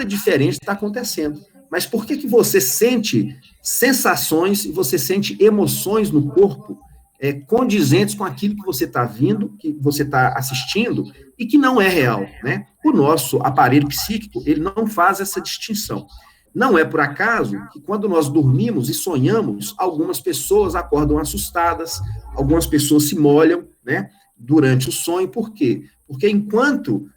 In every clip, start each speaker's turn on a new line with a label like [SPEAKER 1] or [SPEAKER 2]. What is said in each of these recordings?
[SPEAKER 1] diferente está acontecendo. Mas por que que você sente sensações e você sente emoções no corpo condizentes com aquilo que você está vindo, que você está assistindo, e que não é real, né? O nosso aparelho psíquico, ele não faz essa distinção. Não é por acaso que quando nós dormimos e sonhamos, algumas pessoas acordam assustadas, algumas pessoas se molham, né, durante o sonho. Por quê? Porque enquanto,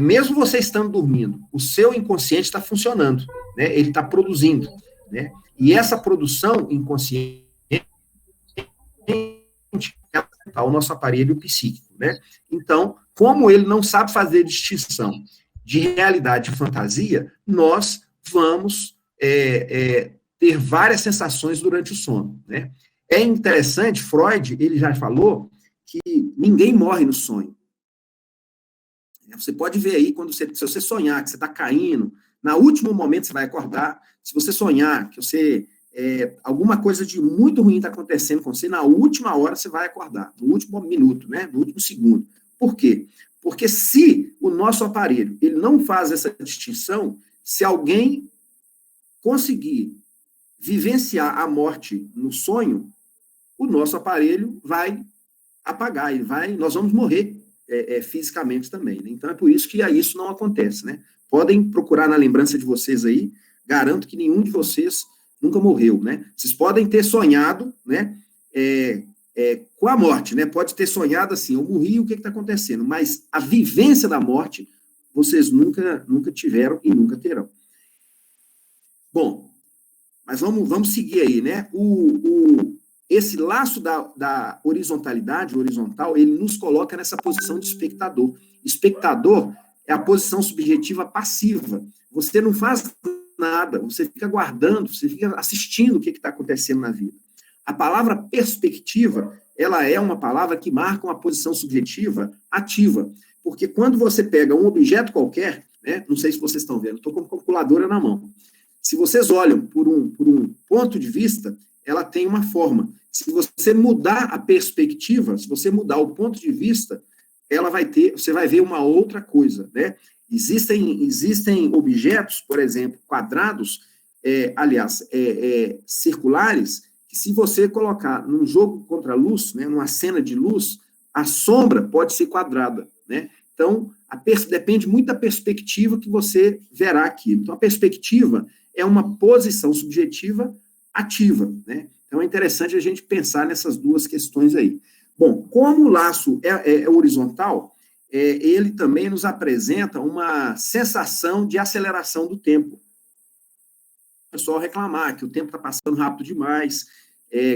[SPEAKER 1] mesmo você estando dormindo, o seu inconsciente está funcionando, né, ele está produzindo, né, e essa produção inconsciente é o nosso aparelho psíquico, né. Então, como ele não sabe fazer distinção de realidade e fantasia, nós vamos ter várias sensações durante o sono, né? É interessante, Freud, ele já falou que ninguém morre no sonho. Você pode ver aí, se você sonhar que você está caindo, no último momento você vai acordar, se você sonhar que você, alguma coisa de muito ruim está acontecendo com você, na última hora você vai acordar, no último minuto, né, no último segundo. Por quê? Porque se o nosso aparelho, ele não faz essa distinção, se alguém conseguir vivenciar a morte no sonho, o nosso aparelho vai apagar, nós vamos morrer fisicamente também. Né? Então, é por isso que isso não acontece. Né? Podem procurar na lembrança de vocês aí, garanto que nenhum de vocês nunca morreu. Né? Vocês podem ter sonhado, né, com a morte, né? Pode ter sonhado assim, eu morri, o que está acontecendo? Mas a vivência da morte, vocês nunca tiveram e nunca terão. Bom, mas vamos seguir aí, né? Esse laço da horizontalidade, horizontal, ele nos coloca nessa posição de espectador. Espectador é a posição subjetiva passiva. Você não faz nada, você fica aguardando, você fica assistindo o que está acontecendo na vida. A palavra perspectiva, ela é uma palavra que marca uma posição subjetiva ativa, porque quando você pega um objeto qualquer, né, não sei se vocês estão vendo, estou com a calculadora na mão. Se vocês olham por um ponto de vista, ela tem uma forma. Se você mudar a perspectiva, se você mudar o ponto de vista, você vai ver uma outra coisa, né? Existem objetos, por exemplo, quadrados, circulares, que se você colocar num jogo contra a luz, né, numa cena de luz, a sombra pode ser quadrada, né? Então, depende muito da perspectiva que você verá aquilo. Então, a perspectiva é uma posição subjetiva ativa, né? Então, é interessante a gente pensar nessas duas questões aí. Bom, como o laço é horizontal, ele também nos apresenta uma sensação de aceleração do tempo. O pessoal reclamar que o tempo está passando rápido demais,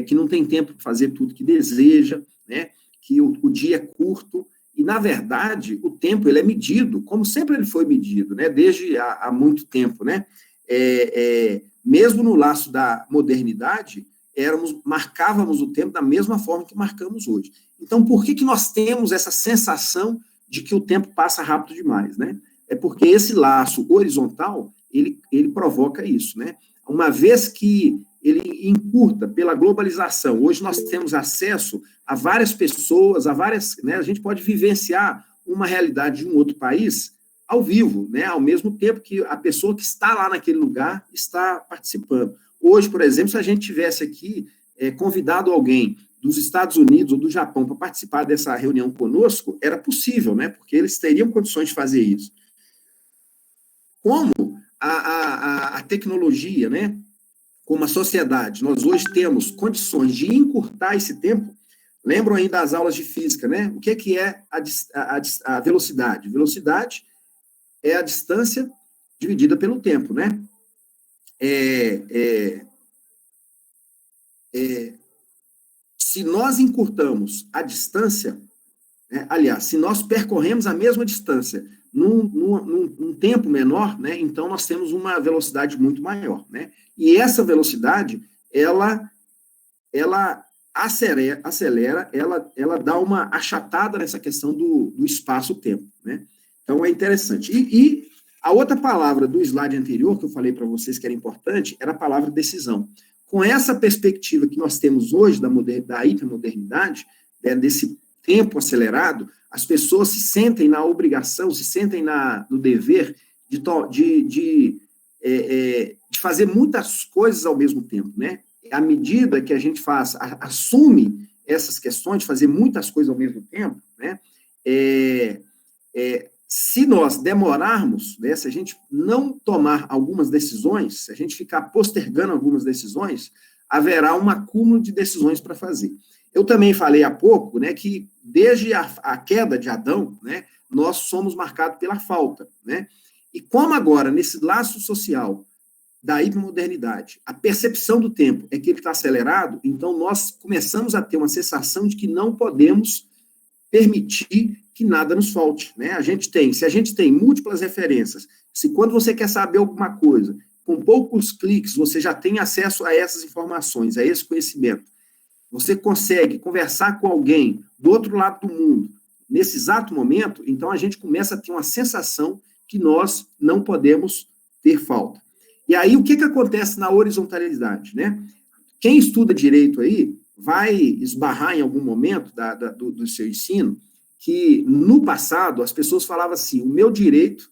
[SPEAKER 1] que não tem tempo para fazer tudo que deseja, né? Que o dia é curto, e, na verdade, o tempo ele é medido, como sempre ele foi medido, né? Desde há muito tempo, né? Mesmo no laço da modernidade, marcávamos o tempo da mesma forma que marcamos hoje. Então, por que nós temos essa sensação de que o tempo passa rápido demais, né? É porque esse laço horizontal, ele provoca isso, né? Uma vez que ele encurta pela globalização, hoje nós temos acesso a várias pessoas, né? A gente pode vivenciar uma realidade de um outro país ao vivo, né? Ao mesmo tempo que a pessoa que está lá naquele lugar está participando. Hoje, por exemplo, se a gente tivesse aqui convidado alguém dos Estados Unidos ou do Japão para participar dessa reunião conosco, era possível, né? Porque eles teriam condições de fazer isso. Como a tecnologia, né? Como a sociedade, nós hoje temos condições de encurtar esse tempo. Lembram aí das aulas de física, né? O que é a velocidade? Velocidade é a distância dividida pelo tempo, né? Se nós encurtamos a distância, né, aliás, se nós percorremos a mesma distância num tempo menor, né, então nós temos uma velocidade muito maior, né? E essa velocidade, ela acelera, ela dá uma achatada nessa questão do espaço-tempo, né? Então, é interessante. E a outra palavra do slide anterior, que eu falei para vocês que era importante, era a palavra decisão. Com essa perspectiva que nós temos hoje da hipermodernidade, desse tempo acelerado, as pessoas se sentem na obrigação, se sentem no dever de fazer muitas coisas ao mesmo tempo, né? À medida que a gente assume essas questões de fazer muitas coisas ao mesmo tempo, né? Se nós demorarmos, né, se a gente não tomar algumas decisões, se a gente ficar postergando algumas decisões, haverá um acúmulo de decisões para fazer. Eu também falei há pouco, né, que desde a queda de Adão, né, nós somos marcados pela falta, né? E como agora, nesse laço social da hipermodernidade, a percepção do tempo é que ele está acelerado, então nós começamos a ter uma sensação de que não podemos permitir que nada nos falte, né? Se a gente tem múltiplas referências, se quando você quer saber alguma coisa, com poucos cliques, você já tem acesso a essas informações, a esse conhecimento, você consegue conversar com alguém do outro lado do mundo, nesse exato momento, então a gente começa a ter uma sensação que nós não podemos ter falta. E aí, o que acontece na horizontalidade, né? Quem estuda direito aí vai esbarrar em algum momento do seu ensino que, no passado, as pessoas falavam assim, o meu direito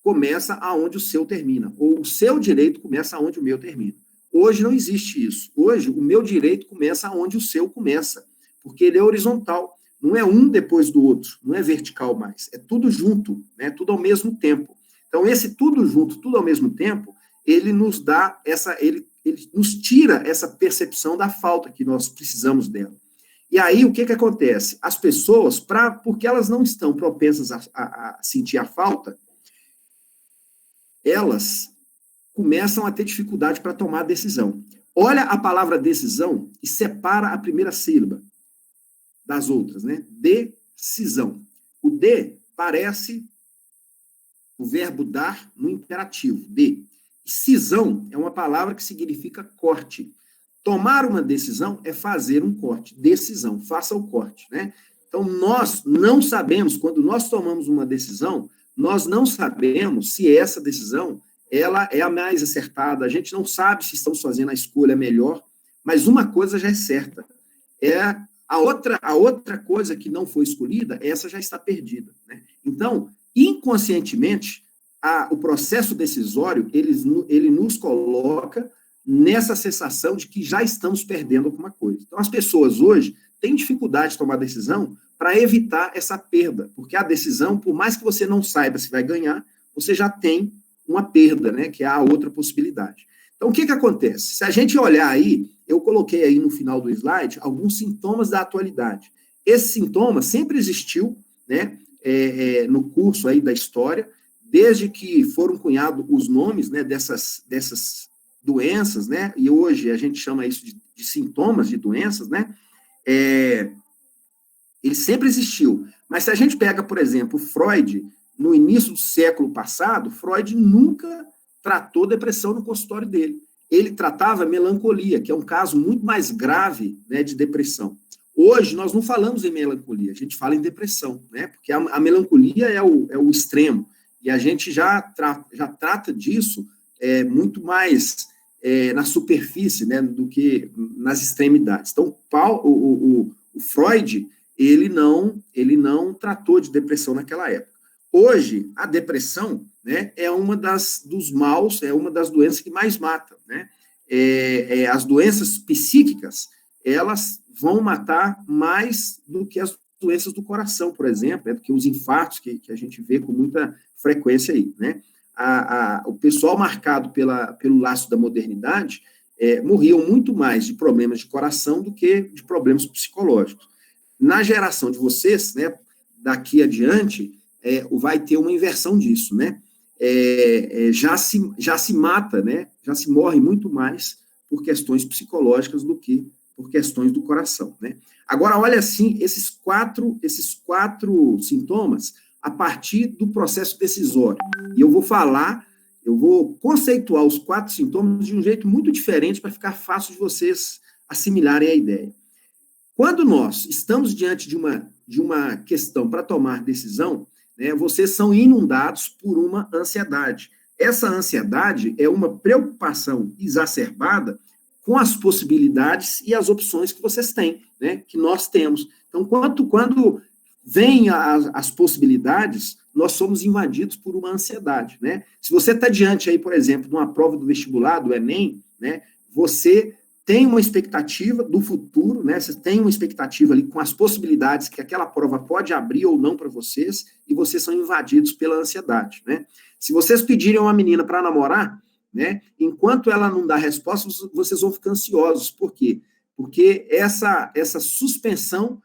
[SPEAKER 1] começa aonde o seu termina, ou o seu direito começa aonde o meu termina. Hoje não existe isso. Hoje, o meu direito começa aonde o seu começa, porque ele é horizontal, não é um depois do outro, não é vertical mais, é tudo junto, né? Tudo ao mesmo tempo. Então, esse tudo junto, tudo ao mesmo tempo, ele nos dá ele nos tira essa percepção da falta que nós precisamos dela. E aí, o que acontece? As pessoas, porque elas não estão propensas a sentir a falta, elas começam a ter dificuldade para tomar decisão. Olha a palavra decisão e separa a primeira sílaba das outras, né? Decisão. O de parece o verbo dar no imperativo, de. Cisão é uma palavra que significa corte. Tomar uma decisão é fazer um corte. Decisão, faça o corte, né? Então, nós não sabemos, quando nós tomamos uma decisão, nós não sabemos se essa decisão ela é a mais acertada. A gente não sabe se estamos fazendo a escolha melhor, mas uma coisa já é certa. A outra coisa que não foi escolhida, essa já está perdida, né? Então, inconscientemente, o processo decisório, ele nos coloca nessa sensação de que já estamos perdendo alguma coisa. Então, as pessoas hoje têm dificuldade de tomar decisão para evitar essa perda, porque a decisão, por mais que você não saiba se vai ganhar, você já tem uma perda, né, que é a outra possibilidade. Então, o que acontece? Se a gente olhar aí, eu coloquei aí no final do slide alguns sintomas da atualidade. Esse sintoma sempre existiu, né, no curso aí da história, desde que foram cunhados os nomes, né, dessas doenças, né, e hoje a gente chama isso de sintomas de doenças, né, ele sempre existiu. Mas se a gente pega, por exemplo, Freud, no início do século passado, Freud nunca tratou depressão no consultório dele. Ele tratava melancolia, que é um caso muito mais grave, né, de depressão. Hoje, nós não falamos em melancolia, a gente fala em depressão, né, porque a melancolia é o extremo, e a gente já trata disso muito mais na superfície, né, do que nas extremidades. Então, o Freud, ele não tratou de depressão naquela época. Hoje, a depressão, né, é uma dos maus, é uma das doenças que mais matam, né? As doenças psíquicas, elas vão matar mais do que as doenças do coração, por exemplo, do que os infartos que a gente vê com muita frequência aí, né? O pessoal marcado pelo laço da modernidade morriam muito mais de problemas de coração do que de problemas psicológicos. Na geração de vocês, né, daqui adiante, vai ter uma inversão disso, né? Já se mata, né? Já se morre muito mais por questões psicológicas do que por questões do coração, né? Agora, olha assim, esses quatro sintomas a partir do processo decisório. E eu vou conceituar os 4 sintomas de um jeito muito diferente para ficar fácil de vocês assimilarem a ideia. Quando nós estamos diante de uma questão para tomar decisão, né, vocês são inundados por uma ansiedade. Essa ansiedade é uma preocupação exacerbada com as possibilidades e as opções que vocês têm, né, que nós temos. Então, quando vêm as possibilidades, nós somos invadidos por uma ansiedade, né? Se você está diante aí, por exemplo, de uma prova do vestibular, do Enem, né? Você tem uma expectativa do futuro, né? Você tem uma expectativa ali com as possibilidades que aquela prova pode abrir ou não para vocês, e vocês são invadidos pela ansiedade, né? Se vocês pedirem uma menina para namorar, né? Enquanto ela não dá resposta, vocês vão ficar ansiosos. Por quê? Porque essa suspensão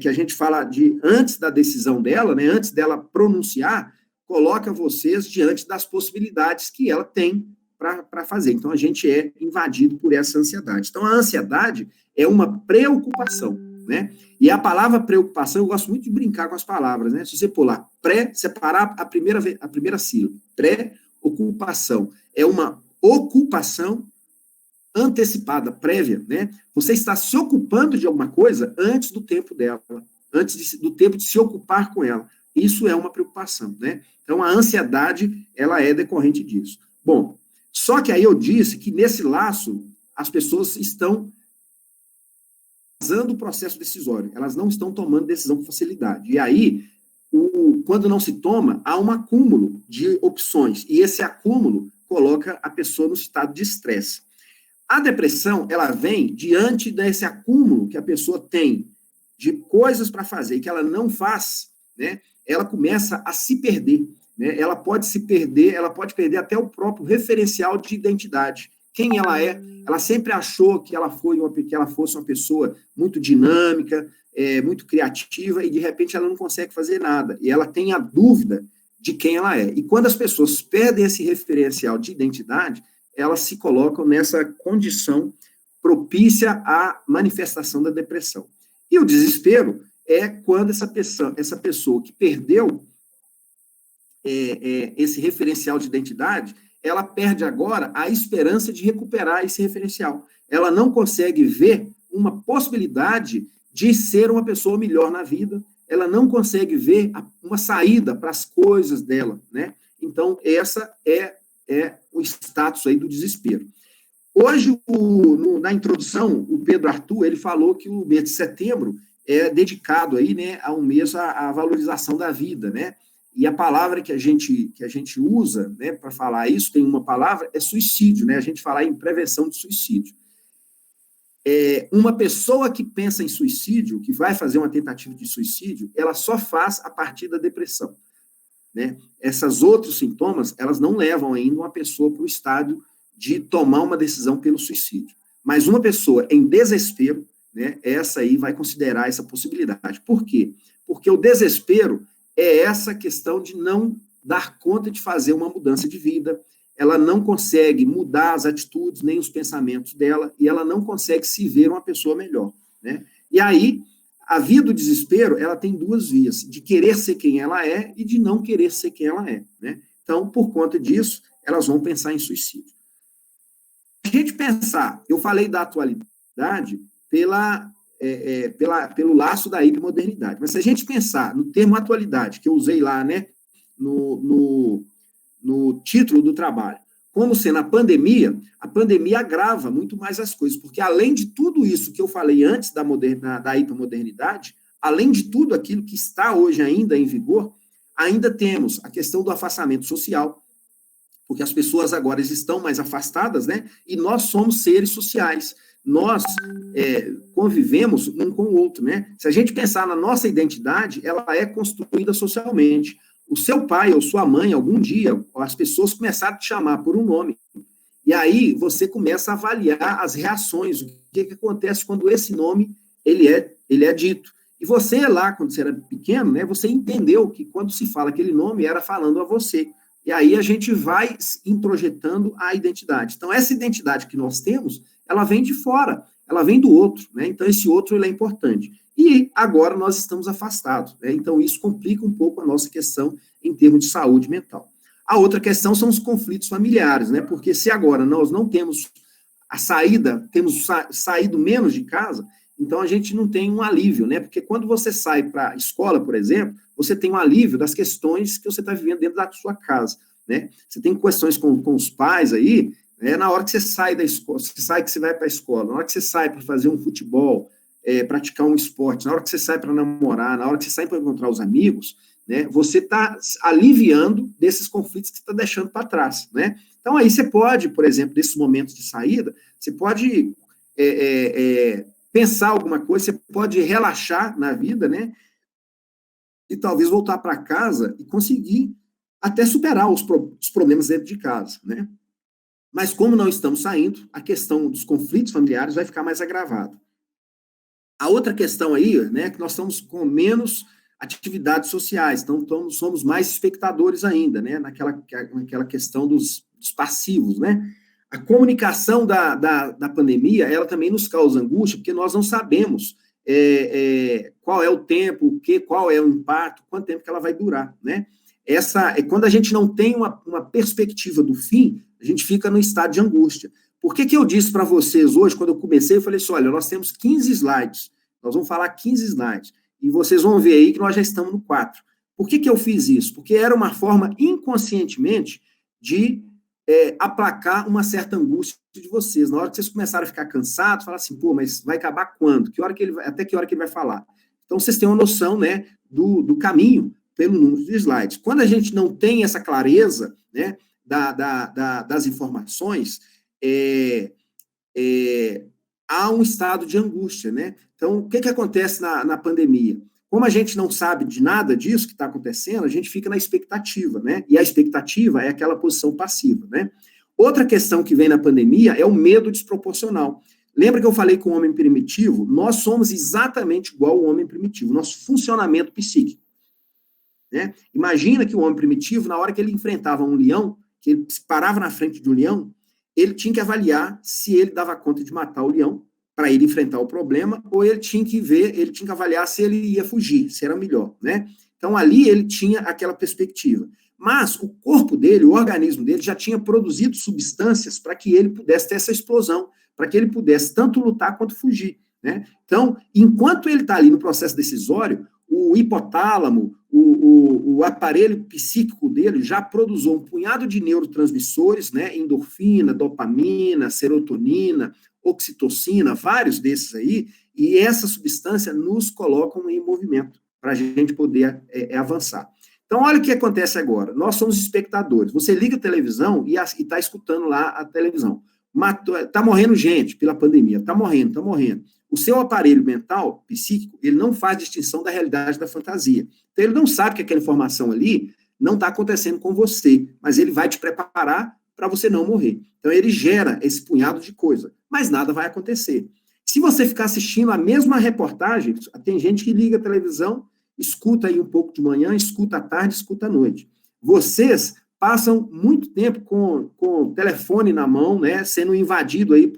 [SPEAKER 1] que a gente fala de antes da decisão dela, né? Antes dela pronunciar, coloca vocês diante das possibilidades que ela tem para fazer. Então, a gente é invadido por essa ansiedade. Então, a ansiedade é uma preocupação, né? E a palavra preocupação, eu gosto muito de brincar com as palavras, né? Se você pular separar a primeira sílaba, pré-ocupação, é uma ocupação antecipada, prévia, né? Você está se ocupando de alguma coisa antes do tempo dela, antes do tempo de se ocupar com ela. Isso é uma preocupação, né? Então, a ansiedade, ela é decorrente disso. Bom, só que aí eu disse que nesse laço, as pessoas estão usando o processo decisório, elas não estão tomando decisão com facilidade. E aí, quando não se toma, há um acúmulo de opções, e esse acúmulo coloca a pessoa no estado de estresse. A depressão, ela vem diante desse acúmulo que a pessoa tem de coisas para fazer e que ela não faz, né? Ela começa a se perder, né? Ela pode se perder, ela pode perder até o próprio referencial de identidade. Quem ela é? Ela sempre achou que ela fosse uma pessoa muito dinâmica, muito criativa, e de repente ela não consegue fazer nada. E ela tem a dúvida de quem ela é. E quando as pessoas perdem esse referencial de identidade, elas se colocam nessa condição propícia à manifestação da depressão. E o desespero é quando essa pessoa que perdeu esse referencial de identidade, ela perde agora a esperança de recuperar esse referencial. Ela não consegue ver uma possibilidade de ser uma pessoa melhor na vida, ela não consegue ver uma saída para as coisas dela, né? Então, essa é o status aí do desespero. Hoje, na introdução, o Pedro Arthur, ele falou que o mês de setembro é dedicado aí, né, a um mês à valorização da vida, né? E a palavra que a gente usa, né, para falar isso, tem uma palavra, é suicídio, né? A gente fala em prevenção de suicídio. Uma pessoa que pensa em suicídio, que vai fazer uma tentativa de suicídio, ela só faz a partir da depressão, né? Essas outros sintomas, elas não levam ainda uma pessoa para o estádio de tomar uma decisão pelo suicídio. Mas uma pessoa em desespero, né, essa aí vai considerar essa possibilidade. Por quê? Porque o desespero é essa questão de não dar conta de fazer uma mudança de vida, ela não consegue mudar as atitudes nem os pensamentos dela, e ela não consegue se ver uma pessoa melhor, né? E aí, a via do desespero, ela tem duas vias, de querer ser quem ela é e de não querer ser quem ela é, né? Então, por conta disso, elas vão pensar em suicídio. A gente pensar, eu falei da atualidade pelo laço da hipermodernidade, mas se a gente pensar no termo atualidade, que eu usei lá, né, no título do trabalho, como sendo a pandemia agrava muito mais as coisas, porque além de tudo isso que eu falei antes da hipermodernidade, além de tudo aquilo que está hoje ainda em vigor, ainda temos a questão do afastamento social, porque as pessoas agora estão mais afastadas, né? E nós somos seres sociais. Nós convivemos um com o outro, né? Se a gente pensar na nossa identidade, ela é construída socialmente. O seu pai ou sua mãe, algum dia, as pessoas começaram a te chamar por um nome. E aí você começa a avaliar as reações, o que acontece quando esse nome ele é dito. E você lá, quando você era pequeno, né, você entendeu que quando se fala aquele nome, era falando a você. E aí a gente vai introjetando a identidade. Então, essa identidade que nós temos, ela vem de fora, ela vem do outro, né? Então, esse outro ele é importante. E agora nós estamos afastados, né? Então, isso complica um pouco a nossa questão em termos de saúde mental. A outra questão são os conflitos familiares, né? Porque se agora nós não temos a saída, temos saído menos de casa, então a gente não tem um alívio, né? Porque quando você sai para a escola, por exemplo, você tem um alívio das questões que você está vivendo dentro da sua casa, né? Você tem questões com os pais aí, né? Na hora que você sai da escola, que você vai para a escola, na hora que você sai para fazer um futebol, praticar um esporte, na hora que você sai para namorar, na hora que você sai para encontrar os amigos, né? Você está aliviando desses conflitos que você está deixando para trás, né? Então, aí você pode, por exemplo, nesses momentos de saída, você pode pensar alguma coisa, você pode relaxar na vida, né? E talvez voltar para casa e conseguir até superar os problemas dentro de casa, né? Mas como não estamos saindo, a questão dos conflitos familiares vai ficar mais agravada. A outra questão aí, né, é que nós estamos com menos atividades sociais, então somos mais espectadores ainda, né, naquela questão dos passivos, né. A comunicação da pandemia, ela também nos causa angústia, porque nós não sabemos qual é o tempo, qual é o impacto, quanto tempo que ela vai durar, né. Quando a gente não tem uma perspectiva do fim, a gente fica no estado de angústia. Por que eu disse para vocês hoje, quando eu comecei, eu falei assim, olha, nós temos 15 slides, nós vamos falar 15 slides, e vocês vão ver aí que nós já estamos no 4. Por que eu fiz isso? Porque era uma forma, inconscientemente, de aplacar uma certa angústia de vocês. Na hora que vocês começaram a ficar cansados, falar assim, pô, mas vai acabar quando? Até que hora que ele vai falar? Então, vocês têm uma noção, né, do caminho pelo número de slides. Quando a gente não tem essa clareza, né, das informações, há um estado de angústia, né? Então, o que acontece na pandemia? Como a gente não sabe de nada disso que está acontecendo, a gente fica na expectativa, né? E a expectativa é aquela posição passiva, né? Outra questão que vem na pandemia é o medo desproporcional. Lembra que eu falei com o homem primitivo? Nós somos exatamente igual ao homem primitivo, nosso funcionamento psíquico, né? Imagina que o homem primitivo, na hora que ele enfrentava um leão, que ele parava na frente de um leão, ele tinha que avaliar se ele dava conta de matar o leão para ele enfrentar o problema, ou ele tinha que avaliar se ele ia fugir, se era melhor, né? Então, ali ele tinha aquela perspectiva. Mas o corpo dele, o organismo dele, já tinha produzido substâncias para que ele pudesse ter essa explosão, para que ele pudesse tanto lutar quanto fugir, né? Então, enquanto ele está ali no processo decisório, o hipotálamo, o aparelho psíquico dele já produziu um punhado de neurotransmissores, né, endorfina, dopamina, serotonina, oxitocina, vários desses aí, e essa substância nos colocam em movimento, para a gente poder avançar. Então, olha o que acontece agora. Nós somos espectadores. Você liga a televisão e está escutando lá a televisão. Está morrendo gente pela pandemia, está morrendo. O seu aparelho mental, psíquico, ele não faz distinção da realidade da fantasia. Então, ele não sabe que aquela informação ali não está acontecendo com você, mas ele vai te preparar para você não morrer. Então, ele gera esse punhado de coisa, mas nada vai acontecer. Se você ficar assistindo a mesma reportagem, tem gente que liga a televisão, escuta aí um pouco de manhã, escuta à tarde, escuta à noite. Vocês passam muito tempo com o telefone na mão, né, sendo invadido aí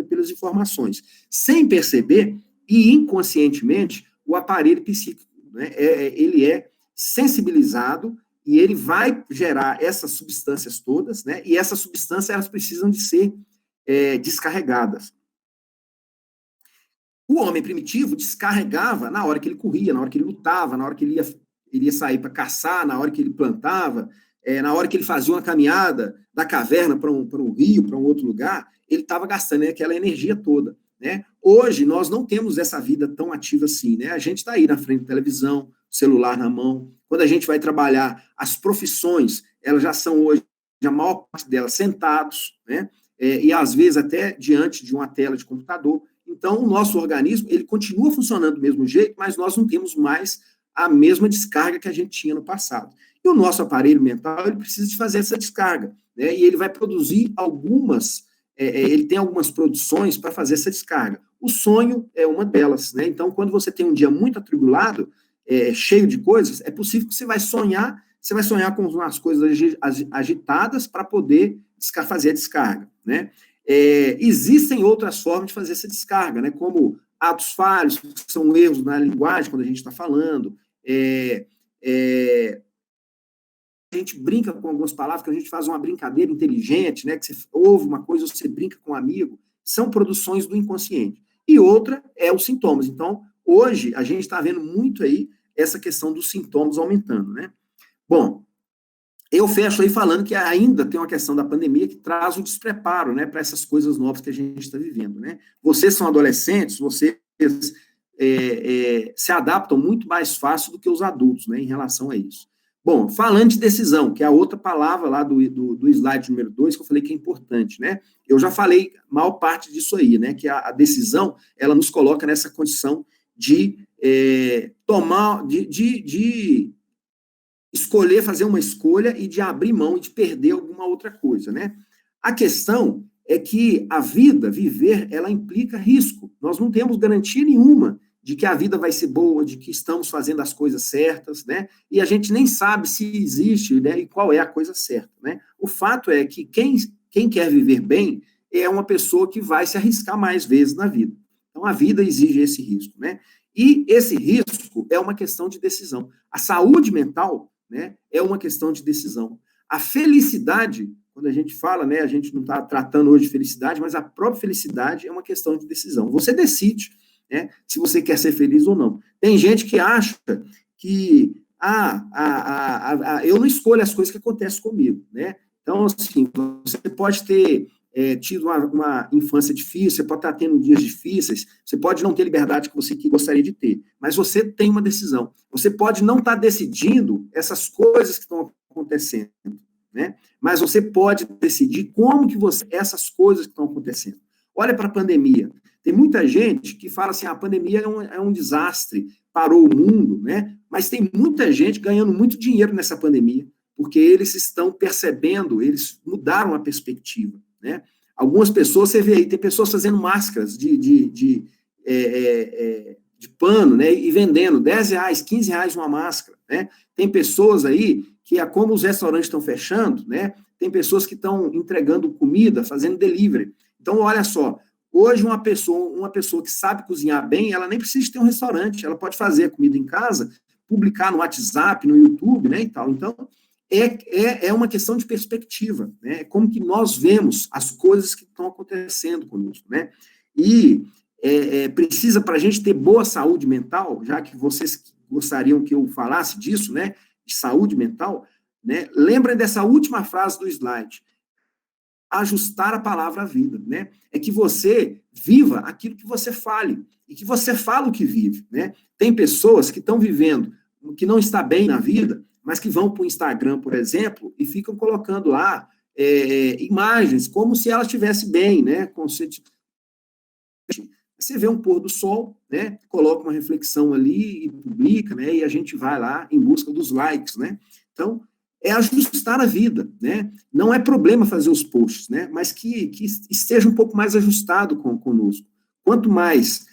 [SPEAKER 1] pelas informações, sem perceber, e inconscientemente, o aparelho psíquico, né, ele é sensibilizado e ele vai gerar essas substâncias todas, né, e essas substâncias, elas precisam de ser descarregadas. O homem primitivo descarregava na hora que ele corria, na hora que ele lutava, na hora que ele ia sair para caçar, na hora que ele plantava, na hora que ele fazia uma caminhada da caverna para um rio, para um outro lugar, ele estava gastando aquela energia toda, né? Hoje, nós não temos essa vida tão ativa assim, né? A gente está aí na frente da televisão, celular na mão. Quando a gente vai trabalhar, as profissões, elas já são hoje, a maior parte delas, sentados, né? E às vezes até diante de uma tela de computador. Então, o nosso organismo, ele continua funcionando do mesmo jeito, mas nós não temos mais a mesma descarga que a gente tinha no passado. E o nosso aparelho mental, ele precisa de fazer essa descarga, né? E ele vai produzir ele tem algumas produções para fazer essa descarga. O sonho é uma delas, né? Então, quando você tem um dia muito atribulado, cheio de coisas, é possível que você vai sonhar com umas coisas agitadas para poder fazer a descarga, né? Existem outras formas de fazer essa descarga, né? Como atos falhos, que são erros na linguagem, quando a gente está falando, a gente brinca com algumas palavras, que a gente faz uma brincadeira inteligente, né? Que você ouve uma coisa, você brinca com um amigo, são produções do inconsciente. E outra é os sintomas. Então, hoje, a gente está vendo muito aí essa questão dos sintomas aumentando, né? Bom, eu fecho aí falando que ainda tem uma questão da pandemia que traz o despreparo, né, para essas coisas novas que a gente está vivendo, né? Vocês são adolescentes, vocês se adaptam muito mais fácil do que os adultos, né, em relação a isso. Bom, falando de decisão, que é a outra palavra lá do slide número 2, que eu falei que é importante, né? Eu já falei maior parte disso aí, né? Que a decisão, ela nos coloca nessa condição de tomar, de escolher, fazer uma escolha e de abrir mão e de perder alguma outra coisa, né? A questão é que a vida, viver, ela implica risco. Nós não temos garantia nenhuma de que a vida vai ser boa, de que estamos fazendo as coisas certas, né? E a gente nem sabe se existe, né, e qual é a coisa certa, né? O fato é que quem quer viver bem é uma pessoa que vai se arriscar mais vezes na vida. Então, a vida exige esse risco, né? E esse risco é uma questão de decisão. A saúde mental, né, é uma questão de decisão. A felicidade, quando a gente fala, né, a gente não está tratando hoje de felicidade, mas a própria felicidade é uma questão de decisão. Você decide, né, se você quer ser feliz ou não. Tem gente que acha que eu não escolho as coisas que acontecem comigo, né? Então, assim, você pode ter tido uma infância difícil, você pode estar tendo dias difíceis, você pode não ter liberdade que você gostaria de ter, mas você tem uma decisão. Você pode não estar decidindo essas coisas que estão acontecendo, né? Mas você pode decidir como que essas coisas que estão acontecendo. Olha para a pandemia. Tem muita gente que fala assim, a pandemia é um desastre, parou o mundo, né? Mas tem muita gente ganhando muito dinheiro nessa pandemia, porque eles estão percebendo, eles mudaram a perspectiva, né? Algumas pessoas, você vê aí, tem pessoas fazendo máscaras de pano, né? E vendendo R$10, R$15 uma máscara, né? Tem pessoas aí que, como os restaurantes estão fechando, né? Tem pessoas que estão entregando comida, fazendo delivery. Então, olha só, hoje uma pessoa que sabe cozinhar bem, ela nem precisa ter um restaurante, ela pode fazer a comida em casa, publicar no WhatsApp, no YouTube, né, e tal. Então, é uma questão de perspectiva, né? É como que nós vemos as coisas que estão acontecendo conosco, né? E precisa, para a gente ter boa saúde mental, já que vocês gostariam que eu falasse disso, né, de saúde mental, né, lembrem dessa última frase do slide, ajustar a palavra à vida, né? É que você viva aquilo que você fale, e que você fala o que vive, né? Tem pessoas que estão vivendo, que não está bem na vida, mas que vão para o Instagram, por exemplo, e ficam colocando lá imagens, como se ela estivesse bem, né? Você vê um pôr do sol, né? Coloca uma reflexão ali e publica, né? E a gente vai lá em busca dos likes, né? Então, é ajustar a vida, né? Não é problema fazer os posts, né? Mas que esteja um pouco mais ajustado conosco. Quanto mais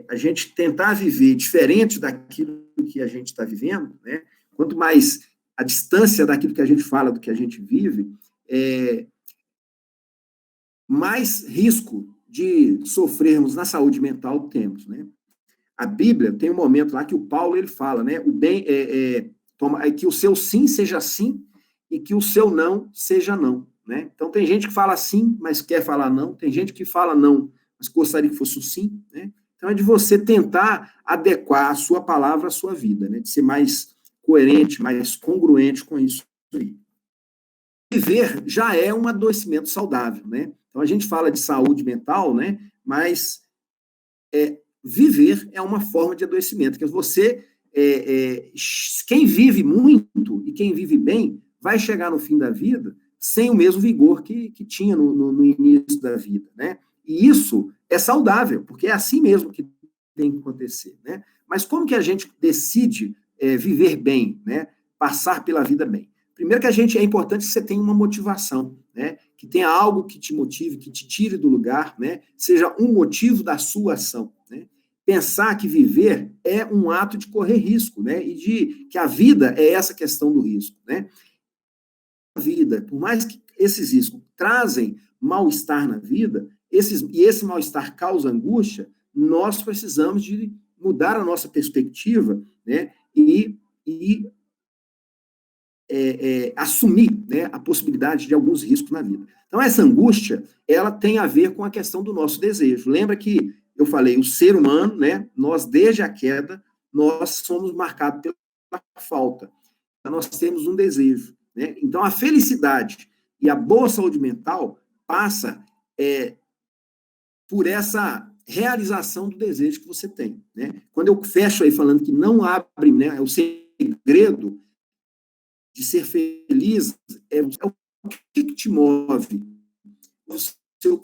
[SPEAKER 1] a gente tentar viver diferente daquilo que a gente está vivendo, né? Quanto mais a distância daquilo que a gente fala do que a gente vive, mais risco de sofrermos na saúde mental temos, né? A Bíblia tem um momento lá que o Paulo ele fala, né? O bem que o seu sim seja sim e que o seu não seja não, né? Então tem gente que fala sim, mas quer falar não. Tem gente que fala não, mas gostaria que fosse um sim, né? Então é de você tentar adequar a sua palavra à sua vida, né? De ser mais coerente, mais congruente com isso aí. Viver já é um adoecimento saudável, né? Então a gente fala de saúde mental, né? Mas viver é uma forma de adoecimento, que você, quem vive muito e quem vive bem, vai chegar no fim da vida sem o mesmo vigor que tinha no início da vida, né? E isso é saudável, porque é assim mesmo que tem que acontecer, né? Mas como que a gente decide viver bem, né? Passar pela vida bem? Primeiro que é importante que você tenha uma motivação, né? Que tenha algo que te motive, que te tire do lugar, né? Seja um motivo da sua ação, né? Pensar que viver é um ato de correr risco, né? E que a vida é essa questão do risco, né? A vida, por mais que esses riscos trazem mal-estar na vida, esse mal-estar causa angústia, nós precisamos de mudar a nossa perspectiva, né? E assumir, né, a possibilidade de alguns riscos na vida. Então, essa angústia, ela tem a ver com a questão do nosso desejo. Lembra que eu falei, o ser humano, né, nós, desde a queda, nós somos marcados pela falta. Então, nós temos um desejo, né? Então, a felicidade e a boa saúde mental passa por essa realização do desejo que você tem, né? Quando eu fecho aí falando que não abre, né, é o segredo de ser feliz, é o que te move, o seu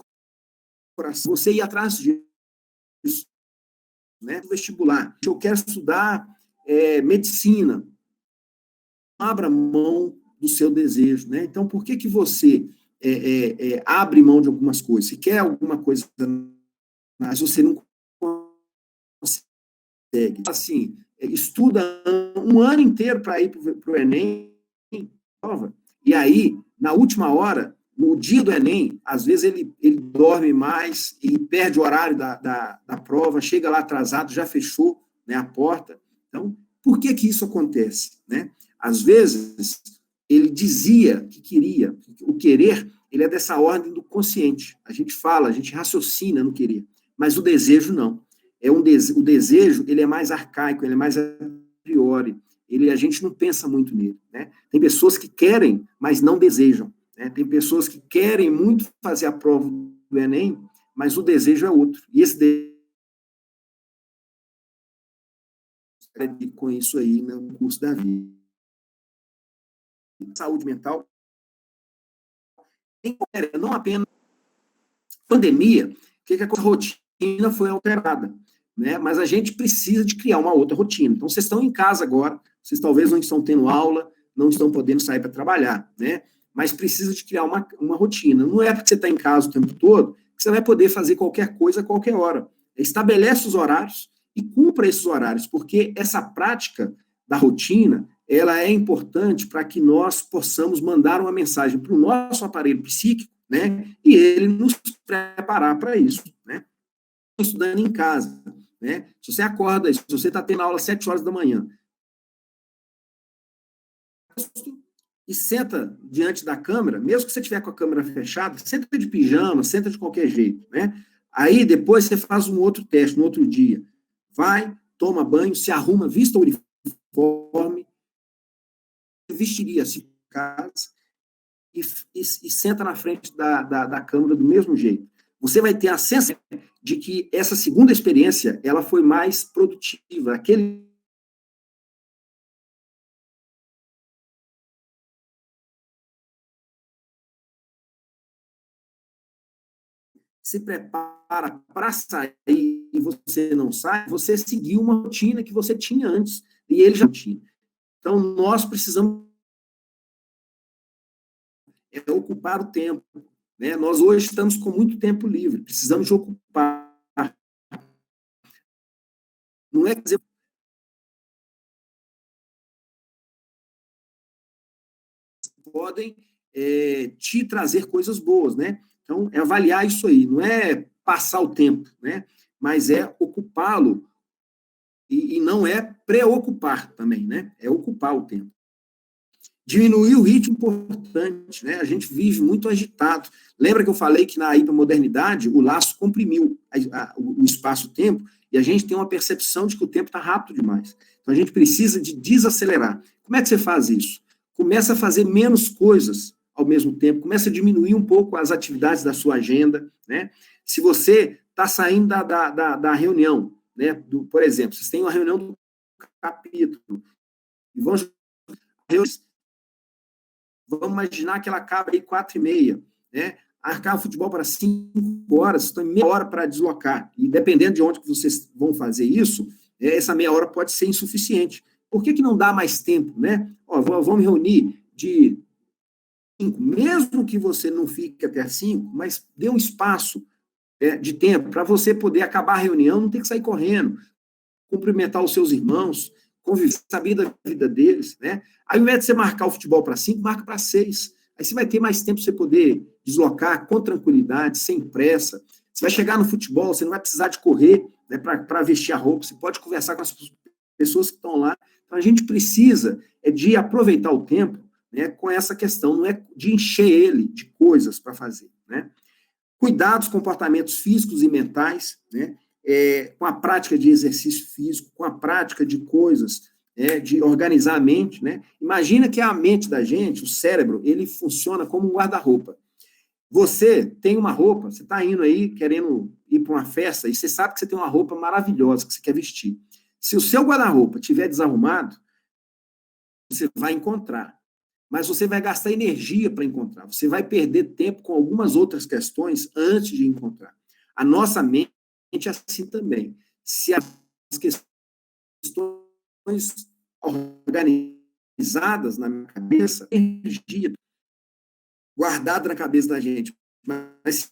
[SPEAKER 1] coração, você ir atrás disso, né? Vestibular, eu quero estudar medicina, abra mão do seu desejo, né? Então, por que você abre mão de algumas coisas? Se quer alguma coisa, mas você não consegue. Assim, estuda um ano inteiro para ir para o Enem, prova, e aí, na última hora, no dia do Enem, às vezes ele dorme mais e perde o horário da prova, chega lá atrasado, já fechou, né, a porta. Então, por que isso acontece, né? Às vezes, ele dizia que queria, o querer, ele é dessa ordem do consciente. A gente fala, a gente raciocina no querer, mas o desejo não. O desejo, ele é mais arcaico, ele é mais a priori, a gente não pensa muito nele, né? Tem pessoas que querem, mas não desejam, né? Tem pessoas que querem muito fazer a prova do Enem, mas o desejo é outro. E esse desejo com isso aí no curso da vida. Saúde mental, não apenas pandemia, que a rotina foi alterada, né? Mas a gente precisa de criar uma outra rotina. Então, vocês estão em casa agora, vocês talvez não estão tendo aula, não estão podendo sair para trabalhar, né? Mas precisa de criar uma rotina. Não é porque você está em casa o tempo todo que você vai poder fazer qualquer coisa a qualquer hora. Estabelece os horários e cumpra esses horários, porque essa prática da rotina, ela é importante para que nós possamos mandar uma mensagem para o nosso aparelho psíquico, né? E ele nos preparar para isso, né? Estudando em casa, né? Se você acorda, se você está tendo aula às 7 horas da manhã, e senta diante da câmera, mesmo que você tiver com a câmera fechada, senta de pijama, senta de qualquer jeito, né? Aí depois você faz um outro teste no outro dia. Vai, toma banho, se arruma, vista o uniforme, vestiria-se em casa e senta na frente da câmera do mesmo jeito. Você vai ter a sensação de que essa segunda experiência ela foi mais produtiva. Aquele se prepara para sair e você não sai, você seguiu uma rotina que você tinha antes e ele já tinha. Então, nós precisamos ocupar o tempo, né? Nós hoje estamos com muito tempo livre, precisamos de ocupar. Não é dizer podem te trazer coisas boas, né? Então, é avaliar isso aí, não é passar o tempo, né? Mas é ocupá-lo e não é preocupar também, né? É ocupar o tempo. Diminuir o ritmo importante, né? A gente vive muito agitado. Lembra que eu falei que na hipermodernidade o laço comprimiu o espaço-tempo e a gente tem uma percepção de que o tempo está rápido demais. Então a gente precisa de desacelerar. Como é que você faz isso? Começa a fazer menos coisas ao mesmo tempo, começa a diminuir um pouco as atividades da sua agenda, né? Se você está saindo da reunião, né? Por exemplo, vocês têm uma reunião do capítulo e vamos imaginar que ela acaba aí 4h30, né? Arcar o futebol para 5 horas, então meia hora para deslocar. E dependendo de onde que vocês vão fazer isso, essa meia hora pode ser insuficiente. Por que não dá mais tempo, né? Vamos reunir de 5, mesmo que você não fique até 5, mas dê um espaço de tempo para você poder acabar a reunião, não ter que sair correndo, cumprimentar os seus irmãos, conviver, saber da vida deles, né? Aí, ao invés de você marcar o futebol para 5, marca para 6. Aí você vai ter mais tempo para você poder deslocar com tranquilidade, sem pressa. Você vai chegar no futebol, você não vai precisar de correr, né, para vestir a roupa, você pode conversar com as pessoas que estão lá. Então, a gente precisa de aproveitar o tempo, né, com essa questão, não é de encher ele de coisas para fazer, né? Cuidar dos comportamentos físicos e mentais, né? Com a prática de exercício físico, com a prática de coisas, de organizar a mente, né? Imagina que a mente da gente, o cérebro, ele funciona como um guarda-roupa. Você tem uma roupa, você está indo aí, querendo ir para uma festa, e você sabe que você tem uma roupa maravilhosa que você quer vestir. Se o seu guarda-roupa estiver desarrumado, você vai encontrar. Mas você vai gastar energia para encontrar. Você vai perder tempo com algumas outras questões antes de encontrar. A nossa mente é assim também. Se as questões organizadas na minha cabeça, energia guardada na cabeça da gente. Mas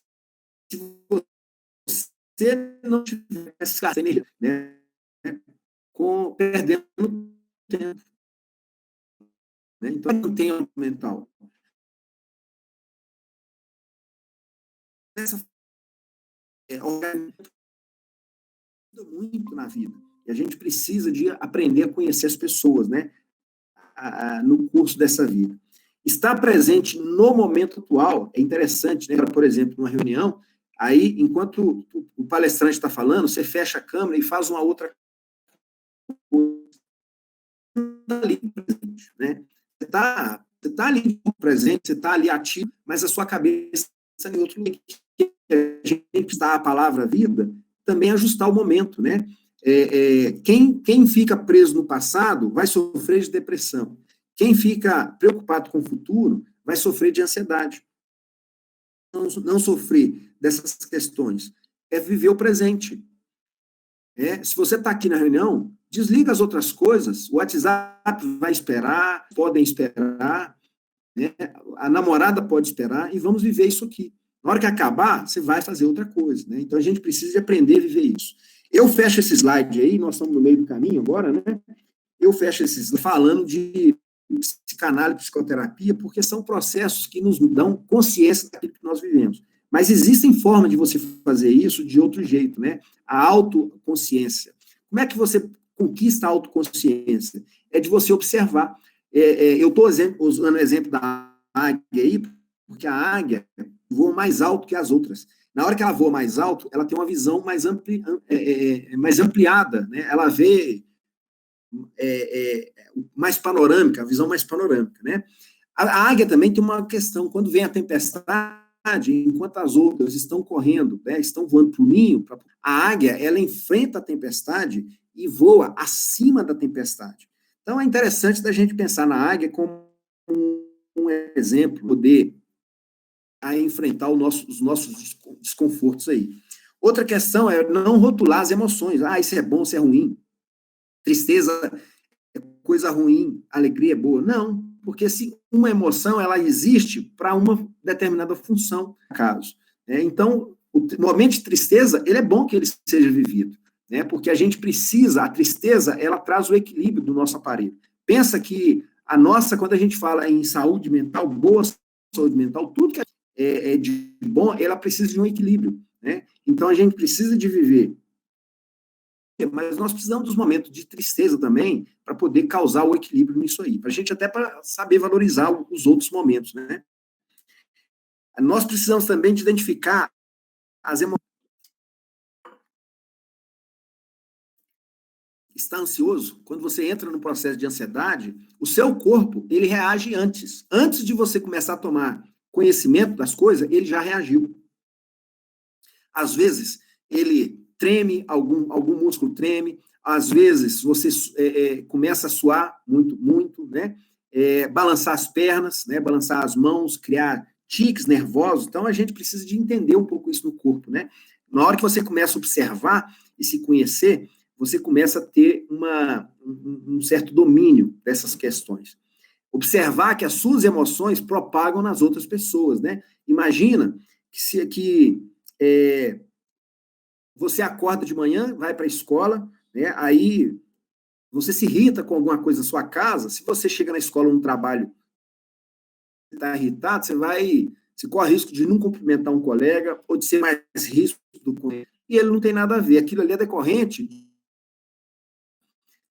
[SPEAKER 1] se você não tiver essa energia, né, perdendo tempo, né? Então, não tem mental. Essa organiza muito na vida. E a gente precisa de aprender a conhecer as pessoas, né? No curso dessa vida. Estar presente no momento atual é interessante, né? Por exemplo, numa reunião, aí, enquanto o palestrante está falando, você fecha a câmera e faz uma outra coisa ali presente, né? Você tá ali presente, você está ali ativo, mas a sua cabeça está em outro lugar. A gente está a palavra vida, também ajustar o momento, né? Quem fica preso no passado vai sofrer de depressão. Quem fica preocupado com o futuro vai sofrer de ansiedade. Não sofrer dessas questões é viver o presente. Se você está aqui na reunião, desliga as outras coisas, o WhatsApp vai esperar, podem esperar, né? A namorada pode esperar, e vamos viver isso aqui. Na hora que acabar, você vai fazer outra coisa, né? Então, a gente precisa de aprender a viver isso. Eu fecho esse slide aí, nós estamos no meio do caminho agora, né? Eu fecho esse slide falando de psicanálise, psicoterapia, porque são processos que nos dão consciência daquilo que nós vivemos. Mas existem formas de você fazer isso de outro jeito, né? A autoconsciência. Como é que você conquista a autoconsciência? É de você observar. Eu estou usando o exemplo da águia aí, porque a águia voa mais alto que as outras. Na hora que ela voa mais alto, ela tem uma visão mais ampliada, né? Ela vê mais panorâmica, a visão mais panorâmica, né? A águia também tem uma questão, quando vem a tempestade, enquanto as outras estão correndo, né, estão voando para o ninho, a águia, ela enfrenta a tempestade e voa acima da tempestade. Então, é interessante da gente pensar na águia como um exemplo, poder enfrentar os nossos desconfortos aí. Outra questão é não rotular as emoções. Isso é bom, isso é ruim. Tristeza é coisa ruim, alegria é boa. Não, porque se uma emoção ela existe para uma determinada função, caso. Né? Então, o momento de tristeza, ele é bom que ele seja vivido, né? Porque a gente precisa, a tristeza, ela traz o equilíbrio do nosso aparelho. Pensa que quando a gente fala em saúde mental, boa saúde mental, tudo que é de bom, ela precisa de um equilíbrio, né? Então, a gente precisa de viver, mas nós precisamos dos momentos de tristeza também para poder causar o equilíbrio nisso aí, para a gente até para saber valorizar os outros momentos, né? Nós precisamos também de identificar as emoções. Está ansioso? Quando você entra no processo de ansiedade, o seu corpo, ele reage antes. Antes de você começar a tomar conhecimento das coisas, ele já reagiu. Às vezes, ele treme, algum músculo treme, às vezes você começa a suar muito, né? Balançar as pernas, né? Balançar as mãos, criar tiques nervosos. Então, a gente precisa de entender um pouco isso no corpo, né? Na hora que você começa a observar e se conhecer, você começa a ter um certo domínio dessas questões. Observar que as suas emoções propagam nas outras pessoas, né? Imagina que você acorda de manhã, vai para a escola, né? Aí você se irrita com alguma coisa na sua casa. Se você chega na escola ou no trabalho e está irritado, você corre risco de não cumprimentar um colega ou de ser mais ríspido com ele. E ele não tem nada a ver. Aquilo ali é decorrente.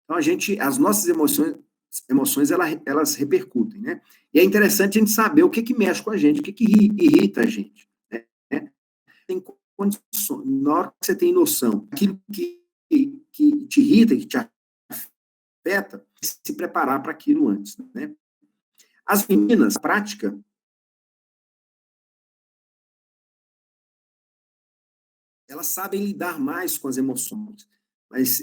[SPEAKER 1] Então, as nossas emoções elas repercutem, né? E é interessante a gente saber o que mexe com a gente, o que irrita a gente, né? Tem condições, na hora que você tem noção, aquilo que te irrita, que te afeta, se preparar para aquilo antes, né? As meninas, prática, elas sabem lidar mais com as emoções, mas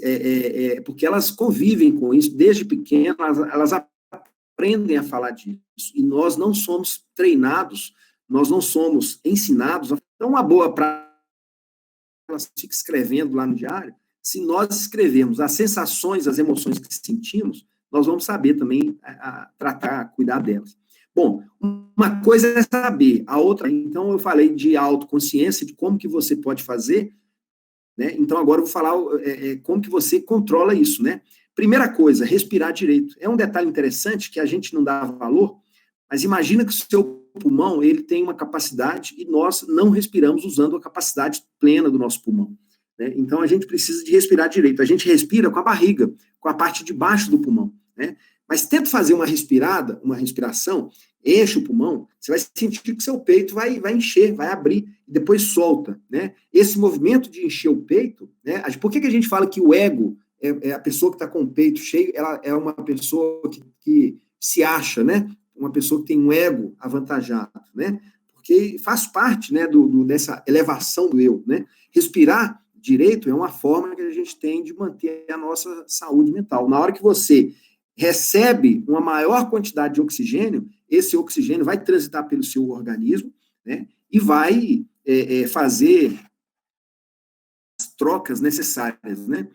[SPEAKER 1] porque elas convivem com isso desde pequenas, elas aprendem a falar disso, e nós não somos treinados, nós não somos ensinados. Então, uma boa prática, elas ficam escrevendo lá no diário, se nós escrevermos as sensações, as emoções que sentimos, nós vamos saber também tratar, cuidar delas. Bom, uma coisa é saber, a outra, então eu falei de autoconsciência, de como que você pode fazer, né? Então agora eu vou falar como que você controla isso, né? Primeira coisa, respirar direito. É um detalhe interessante que a gente não dá valor, mas imagina que o seu pulmão, ele tem uma capacidade e nós não respiramos usando a capacidade plena do nosso pulmão, né? Então a gente precisa de respirar direito. A gente respira com a barriga, com a parte de baixo do pulmão, né? Mas tenta fazer uma respiração, enche o pulmão, você vai sentir que seu peito vai encher, vai abrir, e depois solta, né? Esse movimento de encher o peito, né? Por que a gente fala que o ego é a pessoa que está com o peito cheio, ela é uma pessoa que se acha, né? Uma pessoa que tem um ego avantajado, né? Porque faz parte, né, dessa elevação do eu, né? Respirar direito é uma forma que a gente tem de manter a nossa saúde mental. Na hora que você recebe uma maior quantidade de oxigênio, esse oxigênio vai transitar pelo seu organismo, né, e vai fazer as trocas necessárias, né?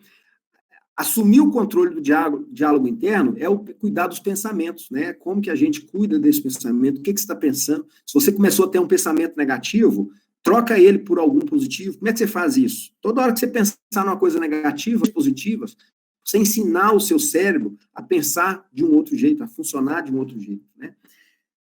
[SPEAKER 1] Assumir o controle do diálogo interno é o cuidar dos pensamentos, né? Como que a gente cuida desse pensamento? O que você está pensando? Se você começou a ter um pensamento negativo, troca ele por algum positivo. Como é que você faz isso? Toda hora que você pensar numa coisa negativa, positivas, você ensinar o seu cérebro a pensar de um outro jeito, a funcionar de um outro jeito, né?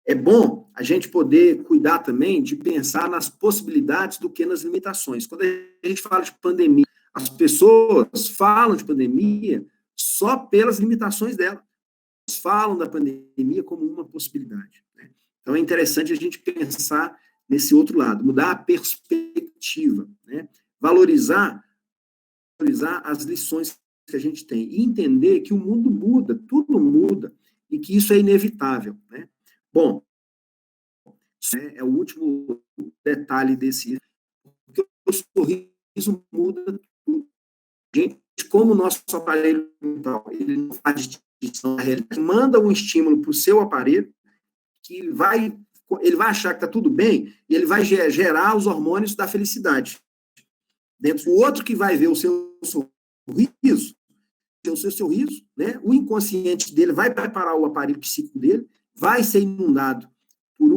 [SPEAKER 1] É bom a gente poder cuidar também de pensar nas possibilidades do que nas limitações. Quando a gente fala de pandemia, as pessoas falam de pandemia só pelas limitações dela. Elas falam da pandemia como uma possibilidade, né? Então, é interessante a gente pensar nesse outro lado, mudar a perspectiva, né? Valorizar as lições que a gente tem e entender que o mundo muda, tudo muda, e que isso é inevitável, né? Bom, é o último detalhe desse, porque o sorriso muda tudo. Gente, como o nosso aparelho mental, ele não faz distinção na realidade, manda um estímulo para o seu aparelho, que ele vai achar que está tudo bem, e ele vai gerar os hormônios da felicidade. Dentro do outro que vai ver o seu sorriso, né? O inconsciente dele vai preparar o aparelho psíquico dele, vai ser inundado por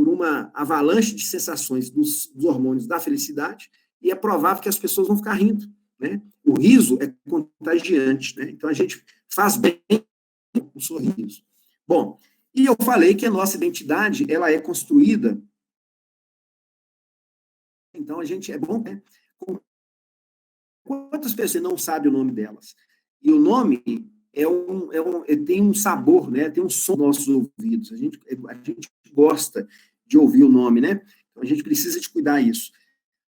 [SPEAKER 1] uma avalanche de sensações dos hormônios da felicidade, e é provável que as pessoas vão ficar rindo, né? O riso é contagiante, né? Então a gente faz bem o sorriso. Bom, e eu falei que a nossa identidade, ela é construída, então a gente é bom, né? Quantas pessoas não sabem o nome delas? E o nome tem um sabor, né? Tem um som nos nossos ouvidos. A gente gosta de ouvir o nome, né? Então a gente precisa de cuidar isso.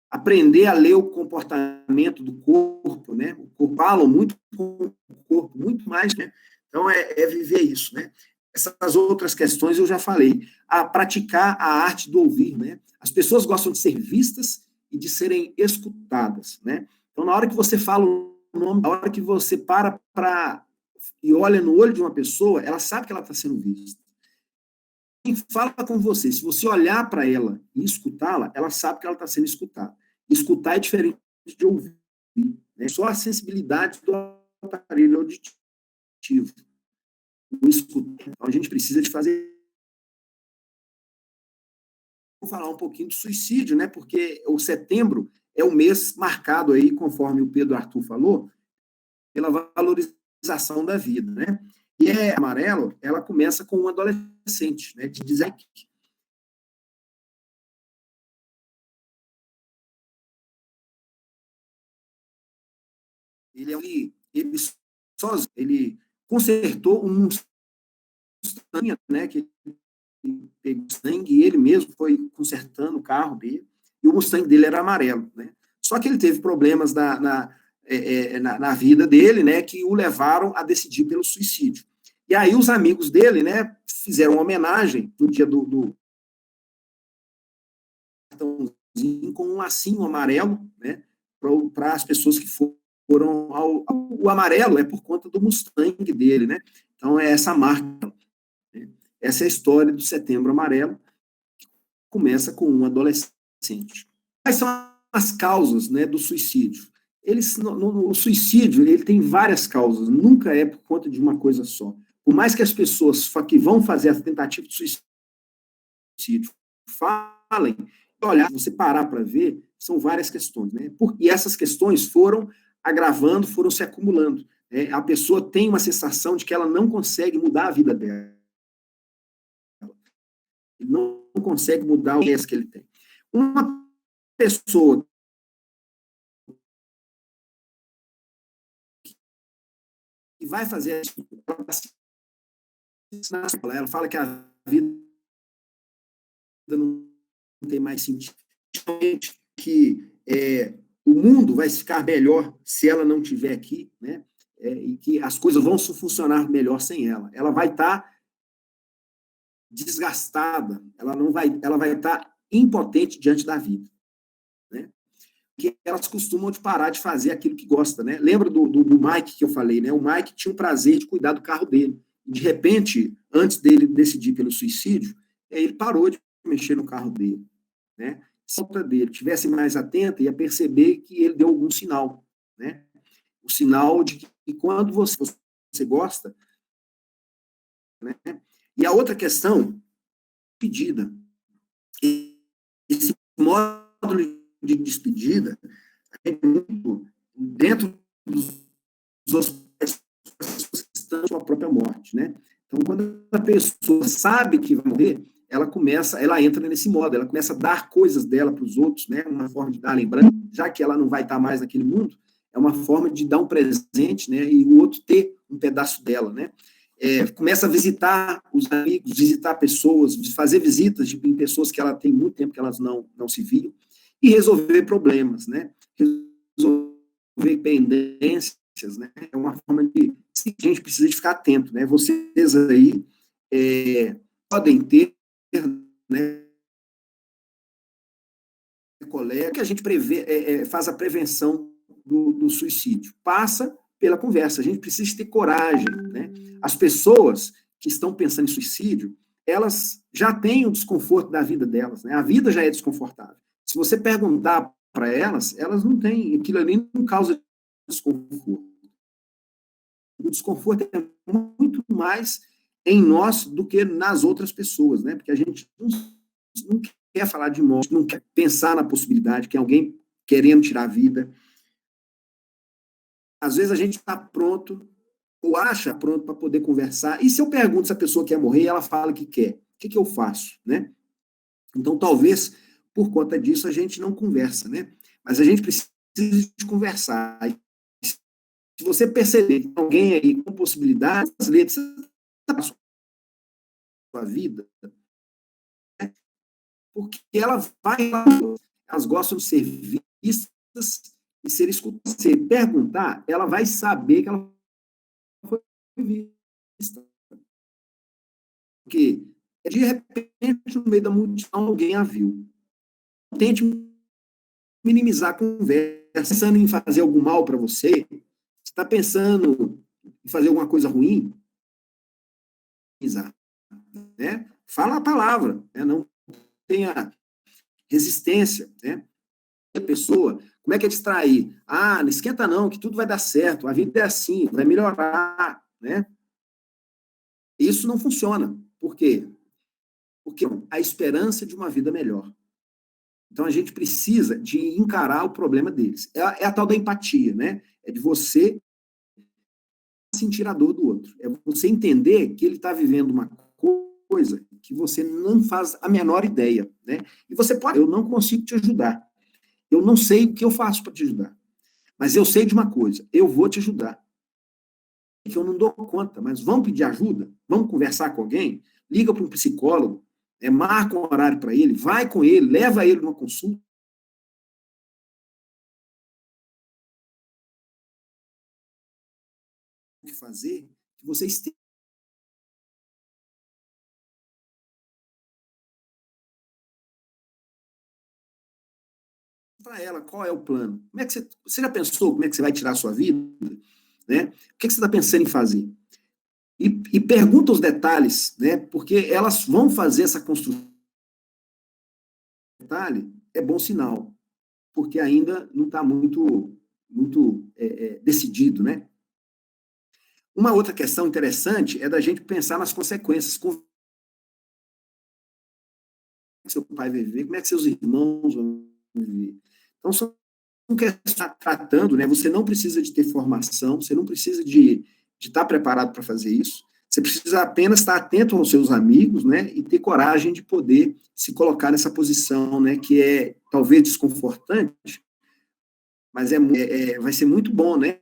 [SPEAKER 1] Aprender a ler o comportamento do corpo, né? O corpo fala muito com o corpo, muito mais, né? Então é viver isso, né? Essas outras questões eu já falei. A praticar a arte do ouvir, né? As pessoas gostam de ser vistas e de serem escutadas, né? Então, na hora que você fala o nome, na hora que você para e olha no olho de uma pessoa, ela sabe que ela está sendo vista. Quem fala com você, se você olhar para ela e escutá-la, ela sabe que ela está sendo escutada. Escutar é diferente de ouvir, né? Só a sensibilidade do aparelho auditivo. O escutar. Então, a gente precisa de fazer. Vou falar um pouquinho do suicídio, né? Porque o setembro é o mês marcado aí, conforme o Pedro Arthur falou, pela valorização da vida, né? E amarelo, ela começa com um adolescente, né? De 17. Ele sozinho, ele consertou um Mustang, né? Que ele pegou sangue e ele mesmo foi consertando o carro dele. E o Mustang dele era amarelo, né? Só que ele teve problemas na vida dele, né, que o levaram a decidir pelo suicídio. E aí os amigos dele, né, fizeram uma homenagem no dia do cartãozinho com um lacinho amarelo, né, para as pessoas que foram o amarelo é por conta do Mustang dele, né? Então, é essa marca. Né? Essa é a história do Setembro Amarelo, que começa com um adolescente. Quais são as causas, né, do suicídio? O suicídio ele tem várias causas, nunca é por conta de uma coisa só. Por mais que as pessoas que vão fazer a tentativa de suicídio falem, olha, você parar para ver, são várias questões, né? E essas questões foram agravando, foram se acumulando. Né? A pessoa tem uma sensação de que ela não consegue mudar a vida dela. Ele não consegue mudar o que ele tem. Uma pessoa que vai fazer isso, ela fala que a vida não tem mais sentido, que o mundo vai ficar melhor se ela não estiver aqui, né? E que as coisas vão funcionar melhor sem ela. Ela vai estar desgastada, ela vai estar impotente diante da vida, né? Que elas costumam de parar de fazer aquilo que gosta, né? Lembra do Mike que eu falei, né? O Mike tinha o prazer de cuidar do carro dele. De repente, antes dele decidir pelo suicídio, ele parou de mexer no carro dele, né? Se a outra dele tivesse mais atenta, ia perceber que ele deu algum sinal, né? O sinal de que quando você gosta, né? E a outra questão, pedida. Esse módulo de despedida é muito dentro dos hospitais que estão com a própria morte, né? Então, quando a pessoa sabe que vai morrer, ela entra nesse modo, ela começa a dar coisas dela para os outros, né? Uma forma de dar lembrança, já que ela não vai estar mais naquele mundo, é uma forma de dar um presente, né? E o outro ter um pedaço dela, né? Começa a visitar os amigos, visitar pessoas, fazer visitas em pessoas que ela tem muito tempo que elas não se viam, e resolver problemas, né? Resolver pendências, né? É uma forma de... A gente precisa de ficar atento, né? Vocês aí podem ter, né, colega, que a gente faz a prevenção do suicídio. Passa pela conversa. A gente precisa ter coragem, né? As pessoas que estão pensando em suicídio, elas já têm o desconforto da vida delas, né? A vida já é desconfortável. Se você perguntar para elas, elas não têm, aquilo ali não causa desconforto. O desconforto é muito mais em nós do que nas outras pessoas, né? Porque a gente não quer falar de morte, não quer pensar na possibilidade que alguém querendo tirar a vida. Às vezes a gente está pronto, ou acha pronto para poder conversar, e se eu pergunto se a pessoa quer morrer, ela fala que quer. O que eu faço, né? Então, talvez, por conta disso, a gente não conversa, né? Mas a gente precisa de conversar. Se você perceber que tem alguém aí com possibilidades, letras da sua vida, né? Porque elas gostam de ser vistas e ser escutadas. Se perguntar, ela vai saber que ela foi vista. Porque, de repente, no meio da multidão, alguém a viu. Tente minimizar a conversa. Pensando em fazer algum mal para você? Você está pensando em fazer alguma coisa ruim? Né? Fala a palavra, né? Não tenha resistência, né? A pessoa, como é que é distrair? Ah, não esquenta não, que tudo vai dar certo, a vida é assim, vai melhorar, né? Isso não funciona. Por quê? Porque a esperança de uma vida melhor. Então, a gente precisa de encarar o problema deles. É a tal da empatia, né? É de você sentir a dor do outro. É você entender que ele está vivendo uma coisa que você não faz a menor ideia, né? E você pode, eu não consigo te ajudar. Eu não sei o que eu faço para te ajudar. Mas eu sei de uma coisa, eu vou te ajudar. Que eu não dou conta, mas vamos pedir ajuda? Vamos conversar com alguém? Liga para um psicólogo, marca um horário para ele, vai com ele, leva ele numa consulta. O que fazer? Que você esteja para ela qual é o plano. Como é que você já pensou como é que você vai tirar a sua vida? Né? O que você está pensando em fazer? E pergunta os detalhes, né? Porque elas vão fazer essa construção. Detalhe é bom sinal, porque ainda não está muito decidido, né? Uma outra questão interessante é da gente pensar nas consequências. Como é que seu pai vai viver? Como é que seus irmãos vão viver? Então, são questões que está tratando, né? Você não precisa de ter formação, você não precisa de estar preparado para fazer isso. Você precisa apenas estar atento aos seus amigos, né? E ter coragem de poder se colocar nessa posição, né? Que é talvez desconfortante, mas vai ser muito bom, né?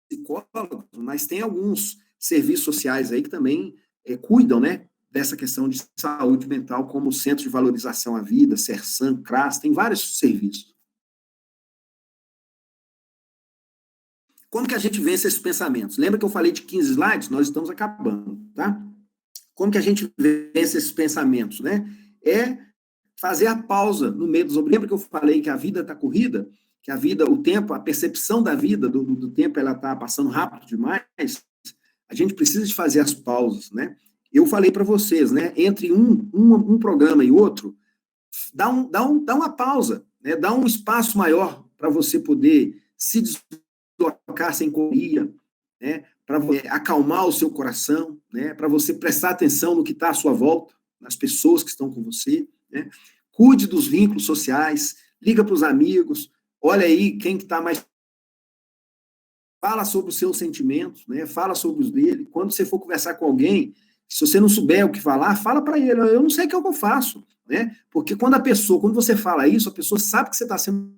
[SPEAKER 1] Psicólogos, mas tem alguns serviços sociais aí que também cuidam, né, dessa questão de saúde mental, como o Centro de Valorização à Vida, Sersan, CRAS, tem vários serviços. Como que a gente vence esses pensamentos? Lembra que eu falei de 15 slides? Nós estamos acabando, tá? Como que a gente vence esses pensamentos, né? É fazer a pausa no meio dos... Lembra que eu falei que a vida está corrida? Que a vida, o tempo, a percepção da vida, do tempo, ela está passando rápido demais. A gente precisa de fazer as pausas, né? Eu falei para vocês, né? Entre um programa e outro, dá uma pausa, né? Dá um espaço maior para você poder se deslocar sem correria, né? Para acalmar o seu coração, né? Para você prestar atenção no que está à sua volta, nas pessoas que estão com você, né? Cuide dos vínculos sociais, liga para os amigos, olha aí quem que está mais... Fala sobre os seus sentimentos, né? Fala sobre os dele. Quando você for conversar com alguém, se você não souber o que falar, fala para ele, eu não sei o que eu faço, né? Porque quando você fala isso, a pessoa sabe que você está sendo...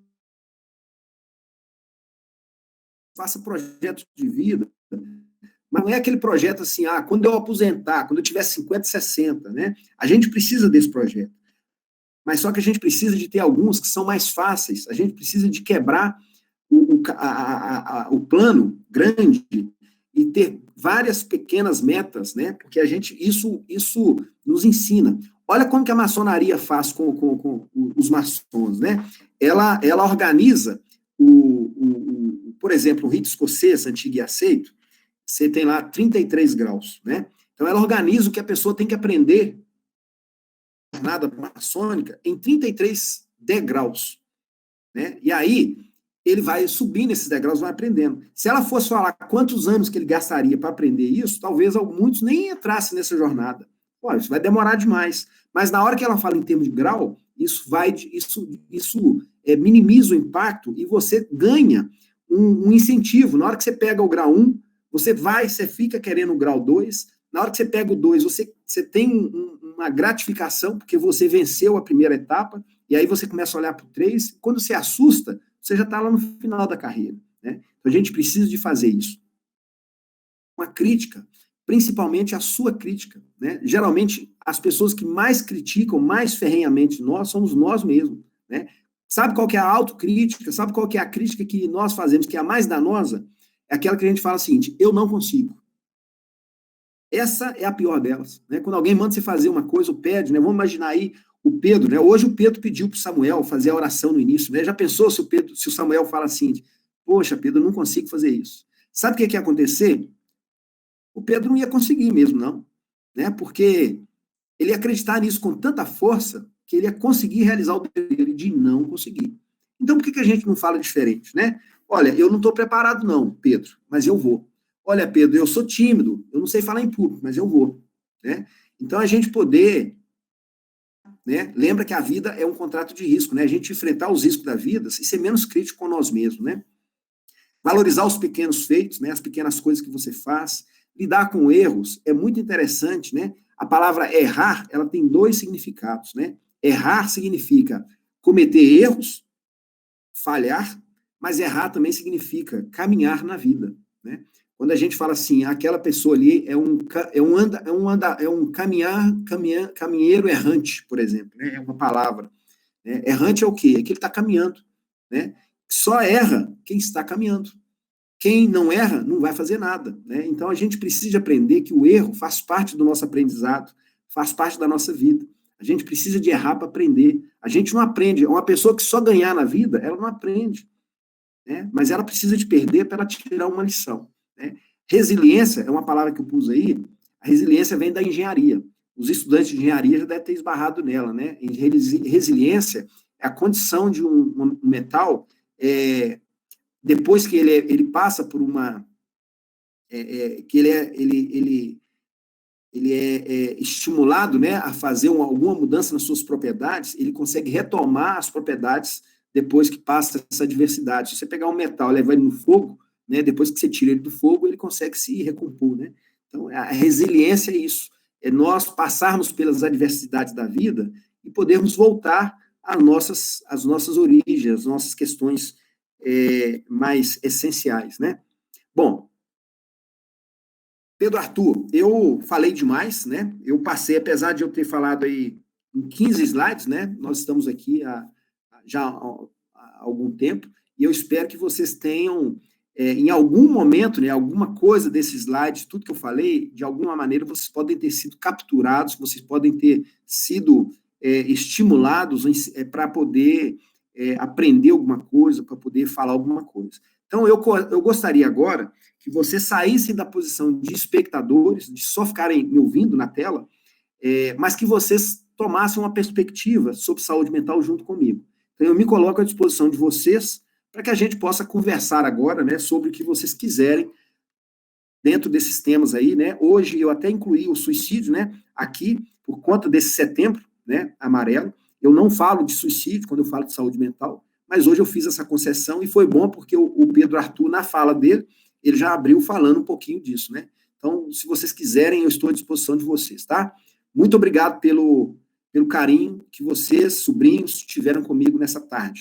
[SPEAKER 1] Faça projetos de vida, mas não é aquele projeto assim, quando eu aposentar, quando eu tiver 50, 60, né? A gente precisa desse projeto. Mas só que a gente precisa de ter alguns que são mais fáceis, a gente precisa de quebrar o plano grande e ter várias pequenas metas, né? Porque isso nos ensina. Olha como que a maçonaria faz com os maçons, né? Ela organiza por exemplo, o rito escocês, antigo e aceito, você tem lá 33 graus, né? Então ela organiza o que a pessoa tem que aprender jornada maçônica em 33 degraus, né? E aí ele vai subindo esses degraus, vai aprendendo. Se ela fosse falar quantos anos que ele gastaria para aprender isso, talvez muitos nem entrassem nessa jornada. Pô, isso vai demorar demais. Mas na hora que ela fala em termos de grau, isso minimiza o impacto e você ganha um incentivo. Na hora que você pega o grau 1, você fica querendo o grau 2. Na hora que você pega o 2, você tem uma gratificação, porque você venceu a primeira etapa, e aí você começa a olhar para o 3. Quando você assusta, você já está lá no final da carreira, né? Então a gente precisa de fazer isso. Uma crítica, principalmente a sua crítica, né? Geralmente, as pessoas que mais criticam, mais ferrenhamente nós, somos nós mesmos, né? Sabe qual que é a autocrítica? Sabe qual que é a crítica que nós fazemos, que é a mais danosa? É aquela que a gente fala o seguinte, eu não consigo. Essa é a pior delas, né? Quando alguém manda você fazer uma coisa, ou pede, né? Vamos imaginar aí o Pedro, né? Hoje o Pedro pediu para o Samuel fazer a oração no início, né? Já pensou se o Samuel fala assim, poxa, Pedro, eu não consigo fazer isso. Sabe o que ia acontecer? O Pedro não ia conseguir mesmo, não, né? Porque ele ia acreditar nisso com tanta força que ele ia conseguir realizar o dever de não conseguir. Então, por que a gente não fala diferente, né? Olha, eu não estou preparado não, Pedro, mas eu vou. Olha, Pedro, eu sou tímido, eu não sei falar em público, mas eu vou, né? Então, a gente poder, né? Lembra que a vida é um contrato de risco, né? A gente enfrentar os riscos da vida e ser menos crítico com nós mesmos, né? Valorizar os pequenos feitos, né? As pequenas coisas que você faz, lidar com erros é muito interessante, né? A palavra errar, ela tem dois significados, né? Errar significa cometer erros, falhar, mas errar também significa caminhar na vida, né? Quando a gente fala assim, aquela pessoa ali é um caminheiro errante, por exemplo, né? É uma palavra. Né? Errante é o quê? É que ele está caminhando, né? Só erra quem está caminhando. Quem não erra não vai fazer nada, né? Então a gente precisa aprender que o erro faz parte do nosso aprendizado, faz parte da nossa vida. A gente precisa de errar para aprender. A gente não aprende. Uma pessoa que só ganhar na vida, ela não aprende, né? Mas ela precisa de perder para ela tirar uma lição, né? Resiliência é uma palavra que eu pus aí. A resiliência vem da engenharia. Os estudantes de engenharia já devem ter esbarrado nela, né? Resiliência é a condição de um metal, depois que ele passa por uma... que ele é estimulado, né, a fazer alguma mudança nas suas propriedades, ele consegue retomar as propriedades depois que passa essa adversidade. Se você pegar um metal e levar ele no fogo, né, depois que você tira ele do fogo, ele consegue se recompor, né? Então, a resiliência é isso, é nós passarmos pelas adversidades da vida e podermos voltar às nossas origens, às nossas questões mais essenciais, né? Bom, Pedro Arthur, eu falei demais, né? Eu passei, apesar de eu ter falado aí em 15 slides, né? Nós estamos aqui já há algum tempo, e eu espero que vocês tenham, em algum momento, né, alguma coisa desses slides, tudo que eu falei, de alguma maneira vocês podem ter sido capturados, vocês podem ter sido estimulados para poder aprender alguma coisa, para poder falar alguma coisa. Então, eu gostaria agora que vocês saíssem da posição de espectadores, de só ficarem me ouvindo na tela, mas que vocês tomassem uma perspectiva sobre saúde mental junto comigo. Então, eu me coloco à disposição de vocês para que a gente possa conversar agora, né, sobre o que vocês quiserem dentro desses temas aí, né? Hoje eu até incluí o suicídio, né, aqui, por conta desse setembro, né, amarelo. Eu não falo de suicídio quando eu falo de saúde mental, mas hoje eu fiz essa concessão e foi bom porque o Pedro Arthur, na fala dele, ele já abriu falando um pouquinho disso, né? Então, se vocês quiserem, eu estou à disposição de vocês, tá? Muito obrigado pelo carinho que vocês, sobrinhos, tiveram comigo nessa tarde.